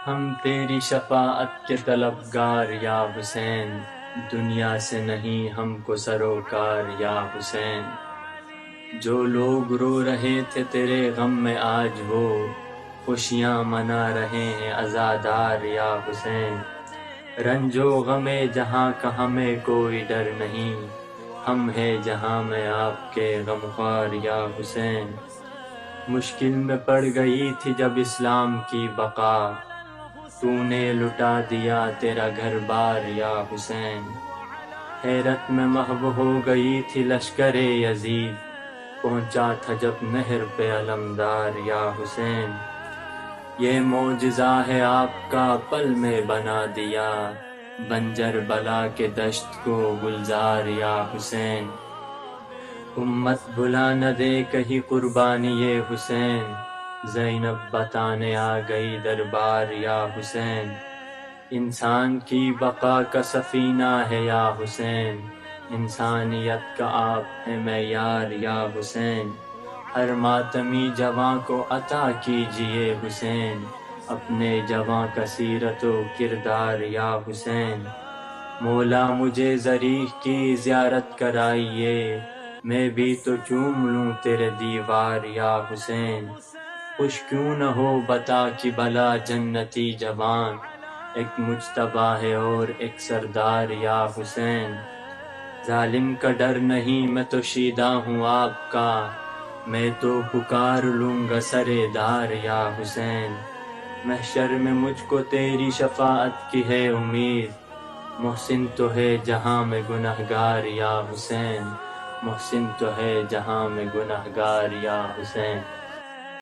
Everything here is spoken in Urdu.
ہم تیری شفاعت کے طلبگار یا حسین، دنیا سے نہیں ہم کو سروکار یا حسین۔ جو لوگ رو رہے تھے تیرے غم میں آج وہ خوشیاں منا رہے ہیں عزادار یا حسین۔ رنج و غم جہاں کا ہمیں کوئی ڈر نہیں، ہم ہے جہاں میں آپ کے غمخوار یا حسین۔ مشکل میں پڑ گئی تھی جب اسلام کی بقا، تو نے لٹا دیا تیرا گھر بار یا حسین۔ حیرت میں محو ہو گئی تھی لشکر یزید، پہنچا تھا جب نہر پہ علمدار یا حسین۔ یہ معجزہ ہے آپ کا پل میں بنا دیا، بنجر بلا کے دشت کو گلزار یا حسین۔ امت بھلا نہ دے کہیں قربانی یہ حسین، زینب بتانے آ گئی دربار یا حسین۔ انسان کی بقا کا سفینہ ہے یا حسین، انسانیت کا آپ ہے معیار یا حسین۔ ہر ماتمی جواں کو عطا کیجئے حسین، اپنے جواں کا سیرت و کردار یا حسین۔ مولا مجھے ضریح کی زیارت کرائیے، میں بھی تو چوم لوں تیرے دیوار یا حسین۔ خوش کیوں نہ ہو بتا کہ بھلا جنتی جوان، ایک مجتبیٰ ہے اور ایک سردار یا حسین۔ ظالم کا ڈر نہیں میں تو شیدا ہوں آپ کا، میں تو پکار لوں گا سر دار یا حسین۔ محشر میں مجھ کو تیری شفاعت کی ہے امید، محسن تو ہے جہاں میں گنہگار یا حسین، محسن تو ہے جہاں میں گنہگار یا حسین۔